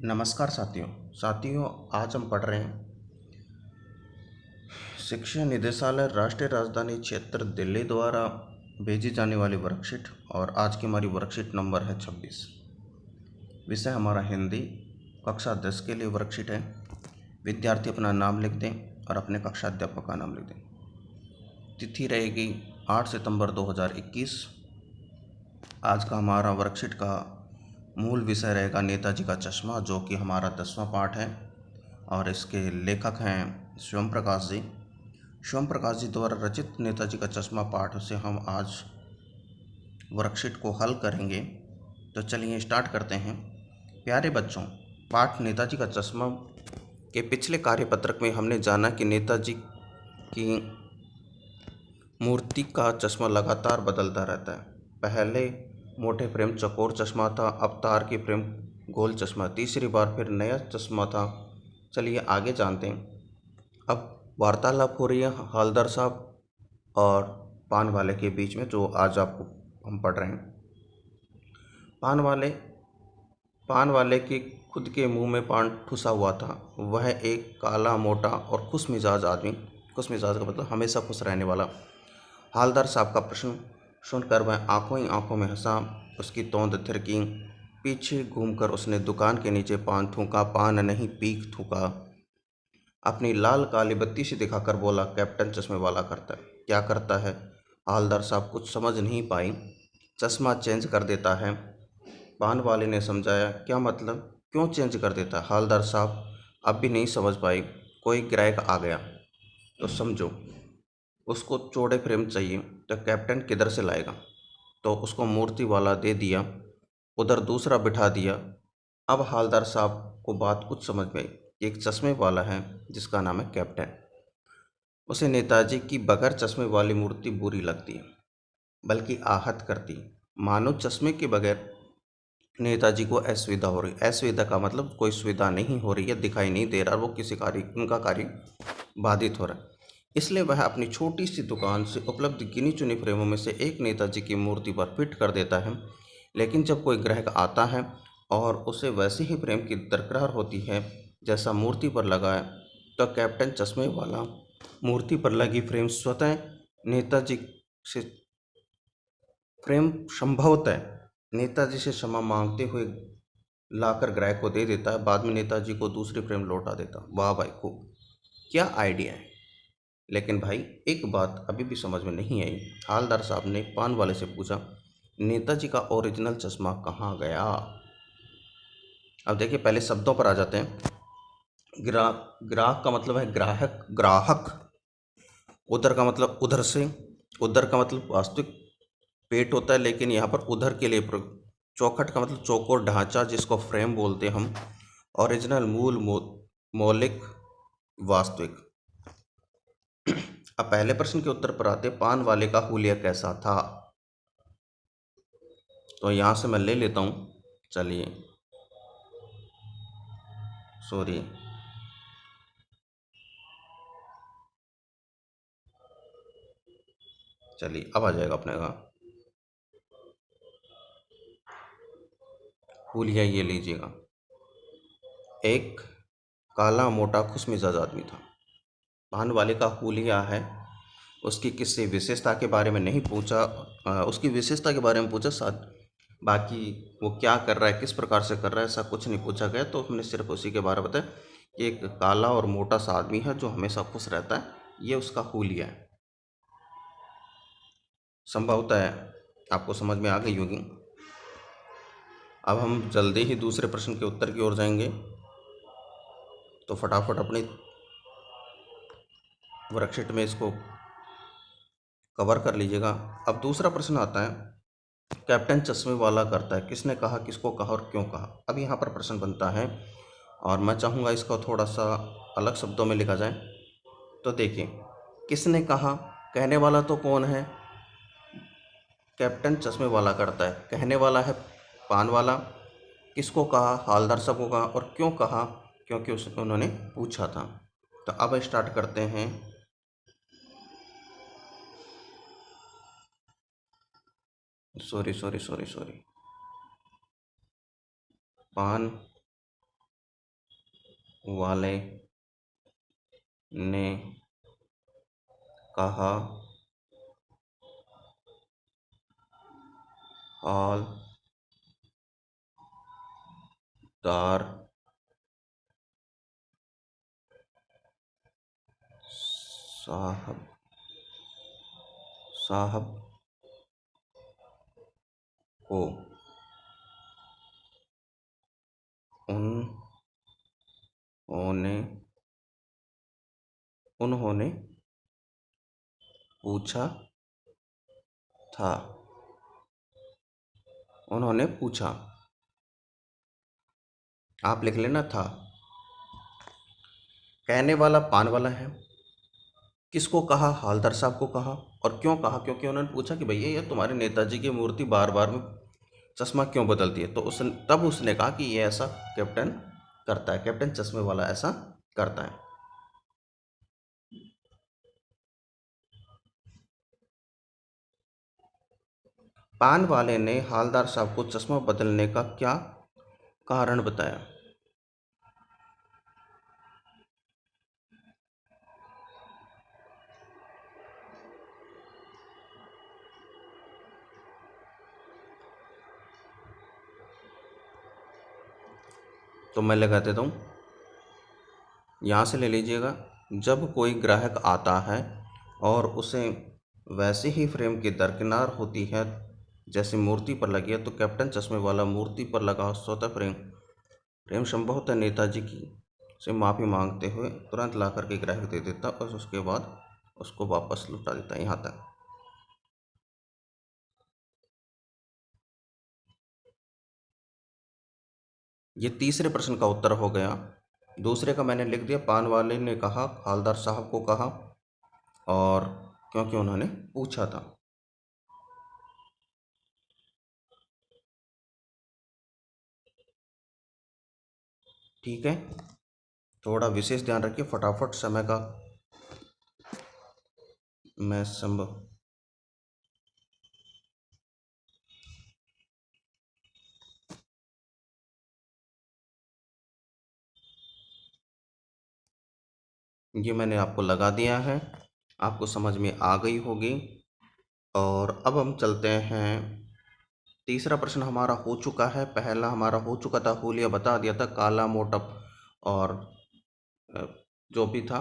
नमस्कार साथियों। आज हम पढ़ रहे हैं शिक्षा निदेशालय राष्ट्रीय राजधानी क्षेत्र दिल्ली द्वारा भेजी जाने वाली वर्कशीट। और आज की हमारी वर्कशीट नंबर है 26। विषय हमारा हिंदी, कक्षा 10 के लिए वर्कशीट है। विद्यार्थी अपना नाम लिख दें और अपने कक्षा अध्यापक का नाम लिख दें। तिथि रहेगी 8 सितंबर 2021। आज का हमारा वर्कशीट का मूल विषय रहेगा नेताजी का चश्मा, जो कि हमारा 10वां पाठ है। और इसके लेखक हैं स्वयं प्रकाश जी। स्वयं प्रकाश जी द्वारा रचित नेताजी का चश्मा पाठ से हम आज वर्कशीट को हल करेंगे। तो चलिए स्टार्ट करते हैं। प्यारे बच्चों, पाठ नेताजी का चश्मा के पिछले कार्यपत्रक में हमने जाना कि नेताजी की मूर्ति का चश्मा लगातार बदलता रहता है। पहले मोटे फ्रेम चौकोर चश्मा था, अब तार की फ्रेम गोल चश्मा, तीसरी बार फिर नया चश्मा था। चलिए आगे जानते हैं। अब वार्तालाप हो रही है हवलदार साहब और पान वाले के बीच में, जो आज आपको हम पढ़ रहे हैं। पान वाले के खुद के मुंह में पान ठुसा हुआ था। वह एक काला, मोटा और खुश मिजाज आदमी, खुश मिजाज का मतलब हमेशा खुश रहने वाला। हवलदार साहब का प्रश्न सुनकर वह आंखों ही आंखों में हंसा। उसकी तोंद थिरकी। पीछे घूमकर उसने दुकान के नीचे पान थूका। पान नहीं, पीक थूका। अपनी लाल काली बत्ती से दिखाकर बोला, कैप्टन चश्मे वाला करता है। क्या करता है? हवलदार साहब कुछ समझ नहीं पाई। चश्मा चेंज कर देता है, पान वाले ने समझाया। क्या मतलब? क्यों चेंज कर देता है? हवलदार साहब अब भी नहीं समझ पाई। कोई ग्राहक आ गया तो समझो, उसको चौड़े फ्रेम चाहिए, तो कैप्टन किधर से लाएगा? तो उसको मूर्ति वाला दे दिया, उधर दूसरा बिठा दिया। अब हवलदार साहब को बात कुछ समझ में आई। एक चश्मे वाला है जिसका नाम है कैप्टन। उसे नेताजी की बगैर चश्मे वाली मूर्ति बुरी लगती है, बल्कि आहत करती है। मानो चश्मे के बगैर नेताजी को असुविधा हो रही। असुविधा का मतलब कोई सुविधा नहीं हो रही है, दिखाई नहीं दे रहा, वो किसी कार्य, उनका कार्य बाधित हो रहा है। इसलिए वह अपनी छोटी सी दुकान से उपलब्ध गिनी चुनी फ्रेमों में से एक नेताजी की मूर्ति पर फिट कर देता है। लेकिन जब कोई ग्राहक आता है और उसे वैसी ही फ्रेम की दरकार होती है जैसा मूर्ति पर लगा है, तो कैप्टन चश्मे वाला मूर्ति पर लगी फ्रेम स्वतः नेताजी से प्रेम संभवतः नेताजी से क्षमा मांगते हुए लाकर ग्राहक को दे देता है। बाद में नेताजी को दूसरी फ्रेम लौटा देता। वाह भाई, खूब, क्या आइडिया है। लेकिन भाई एक बात अभी भी समझ में नहीं आई। हवलदार साहब ने पान वाले से पूछा, नेताजी का ओरिजिनल चश्मा कहाँ गया? अब देखिए, पहले शब्दों पर आ जाते हैं। ग्राहक का मतलब है ग्राहक, ग्राहक। उधर का मतलब उधर से, उधर का मतलब वास्तविक पेट होता है, लेकिन यहाँ पर उधर के लिए चौखट का मतलब चौकोर ढांचा, जिसको फ्रेम बोलते हैं हम। ओरिजिनल, मूल, मौलिक, वास्तविक। अब पहले प्रश्न के उत्तर पर आते। पान वाले का हुलिया कैसा था? तो यहाँ से मैं ले लेता हूँ। चलिए, सॉरी, चलिए अब आ जाएगा अपने का हुलिया। ये लीजिएगा। एक काला, मोटा, खुशमिजाज आदमी था। पान वाले का हुलिया है। उसकी किसी विशेषता के बारे में नहीं पूछा, उसकी विशेषता के बारे में पूछा साथ। बाकी वो क्या कर रहा है, किस प्रकार से कर रहा है, ऐसा कुछ नहीं पूछा गया। तो हमने सिर्फ उसी के बारे में बताया कि एक काला और मोटा सा आदमी है जो हमेशा खुश रहता है, ये उसका हुलिया है। संभवतः आपको समझ में आ गई होगी। अब हम जल्दी ही दूसरे प्रश्न के उत्तर की ओर जाएंगे, तो फटाफट अपनी वर्कशीट में इसको कवर कर लीजिएगा। अब दूसरा प्रश्न आता है, कैप्टन चश्मे वाला करता है। किसने कहा, किसको कहा और क्यों कहा? अब यहाँ पर प्रश्न बनता है और मैं चाहूँगा इसको थोड़ा सा अलग शब्दों में लिखा जाए। तो देखिए, किसने कहा, कहने वाला तो कौन है? कैप्टन चश्मे वाला करता है। कहने वाला है पान वाला। किसको कहा? हवलदार साहब को कहा। और क्यों कहा? क्योंकि उन्होंने पूछा था। तो अब स्टार्ट करते हैं। सॉरी सॉरी सॉरी सॉरी, पान वाले ने कहा हवलदार साहब को उन्होंने उन्होंने पूछा था। उन्होंने पूछा, आप लिख लेना था। कहने वाला पान वाला है। किसको कहा? हवलदार साहब को कहा। और क्यों कहा? क्योंकि उन्होंने पूछा कि भैया ये तुम्हारे नेताजी की मूर्ति बार बार में चश्मा क्यों बदलती है। तो तब उसने कहा कि ये ऐसा कैप्टन करता है, कैप्टन चश्मे वाला ऐसा करता है। पान वाले ने हवलदार साहब को चश्मा बदलने का क्या कारण बताया? तो मैं लगा देता हूँ, यहाँ से ले लीजिएगा। जब कोई ग्राहक आता है और उसे वैसे ही फ्रेम की दरकिनार होती है जैसे मूर्ति पर लगी है, तो कैप्टन चश्मे वाला मूर्ति पर लगा स्वतः फ्रेम फ्रेम संभवतः नेताजी की से माफ़ी मांगते हुए तुरंत ला करके ग्राहक दे देता और उसके बाद उसको वापस लौटा देता। यहाँ तक। ये तीसरे प्रश्न का उत्तर हो गया। दूसरे का मैंने लिख दिया, पान वाले ने कहा, हवलदार साहब को कहा, और क्योंकि उन्होंने पूछा था। ठीक है, थोड़ा विशेष ध्यान रखिए, फटाफट समय का मैं संभव ये मैंने आपको लगा दिया है, आपको समझ में आ गई होगी। और अब हम चलते हैं, तीसरा प्रश्न हमारा हो चुका है, पहला हमारा हो चुका था, हुलिया बता दिया था, काला मोटा और अ, जो भी था।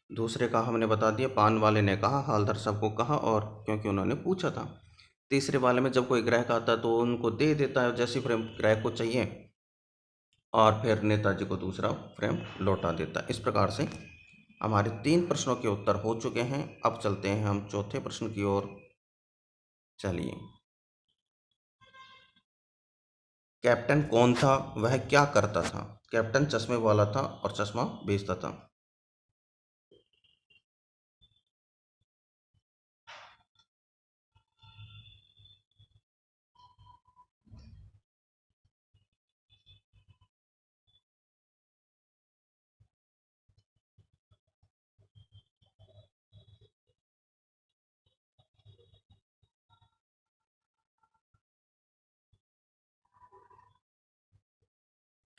दूसरे का हमने बता दिया, पान वाले ने कहा, हवलदार साहब को कहा, और क्योंकि उन्होंने पूछा था। तीसरे वाले में जब कोई ग्राहक आता है तो उनको दे देता है जैसी फ्रेम ग्राहक को चाहिए, और फिर नेताजी को दूसरा फ्रेम लौटा देता है। इस प्रकार से हमारे 3 प्रश्नों के उत्तर हो चुके हैं। अब चलते हैं हम चौथे प्रश्न की ओर। चलिए, कैप्टन कौन था, वह क्या करता था? कैप्टन चश्मे वाला था और चश्मा बेचता था।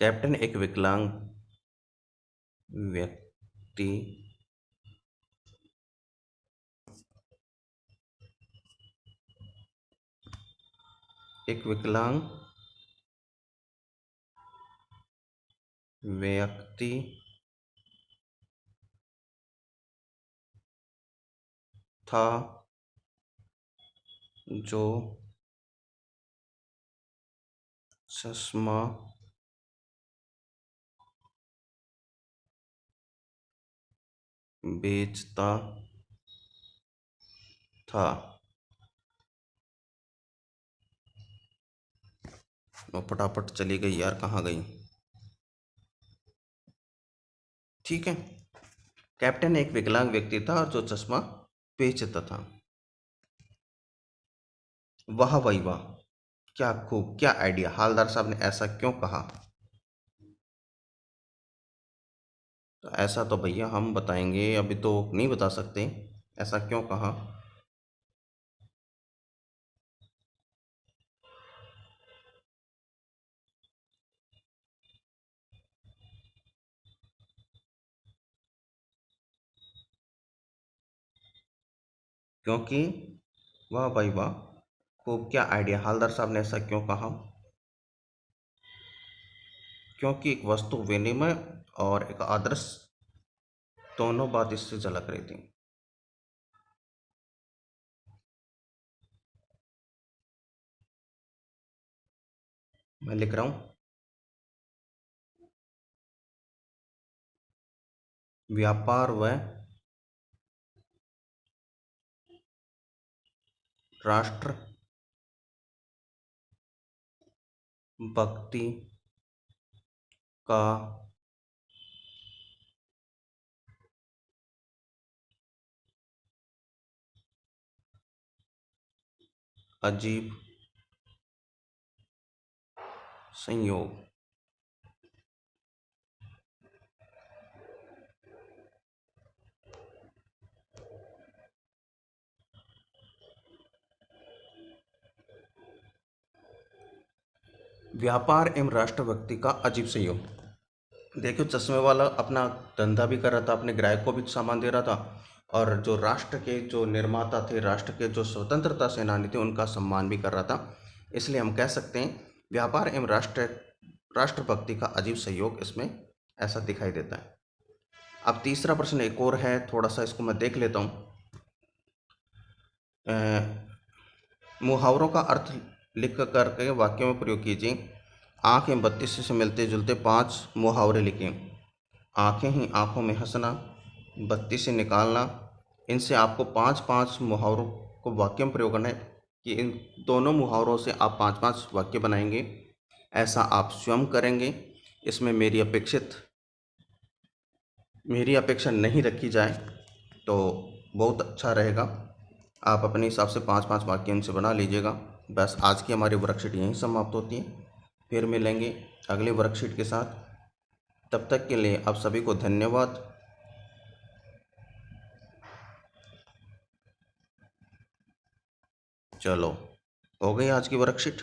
कैप्टन एक विकलांग व्यक्ति एक विकलांग व्यक्ति था जो चश्मा बेचता था। वो फटाफट चली गई यार, कहाँ गई? ठीक है, कैप्टन एक विकलांग व्यक्ति था और जो चश्मा बेचता था। वाह भाई वाह, क्या खूब, क्या आइडिया! हवलदार साहब ने ऐसा क्यों कहा? तो ऐसा तो भैया हम बताएंगे, अभी तो नहीं बता सकते ऐसा क्यों कहा। क्योंकि वाह भाई वाह, खूब, क्या आइडिया। हवलदार साहब ने ऐसा क्यों कहा? क्योंकि एक वस्तु विनिमय और एक आदर्श, दोनों बात इससे झलक रही थी। मैं लिख रहा हूं, व्यापार व राष्ट्र भक्ति का अजीब संयोग। व्यापार एवं राष्ट्रभक्ति का अजीब संयोग। देखो, चश्मे वाला अपना धंधा भी कर रहा था, अपने ग्राहक को भी सामान दे रहा था, और जो राष्ट्र के जो निर्माता थे, राष्ट्र के जो स्वतंत्रता सेनानी थे, उनका सम्मान भी कर रहा था। इसलिए हम कह सकते हैं व्यापार एवं राष्ट्रभक्ति का अजीब सहयोग इसमें ऐसा दिखाई देता है। अब तीसरा प्रश्न एक और है, थोड़ा सा इसको मैं देख लेता हूँ। मुहावरों का अर्थ लिख करके वाक्यों में प्रयोग कीजिए। आँख एवं बत्ती से मिलते जुलते 5 मुहावरे लिखें। आँखें ही आँखों में हंसना, बत्ती से निकालना। इनसे आपको 5-5 मुहावरों को वाक्य में प्रयोग करना है कि इन दोनों मुहावरों से आप 5-5 वाक्य बनाएंगे। ऐसा आप स्वयं करेंगे। इसमें मेरी अपेक्षा नहीं रखी जाए तो बहुत अच्छा रहेगा। आप अपने हिसाब से 5-5 वाक्य इनसे बना लीजिएगा। बस आज की हमारी वर्कशीट यहीं समाप्त होती है। फिर मिलेंगे अगले वर्कशीट के साथ। तब तक के लिए आप सभी को धन्यवाद। चलो, हो गई आज की वर्कशीट।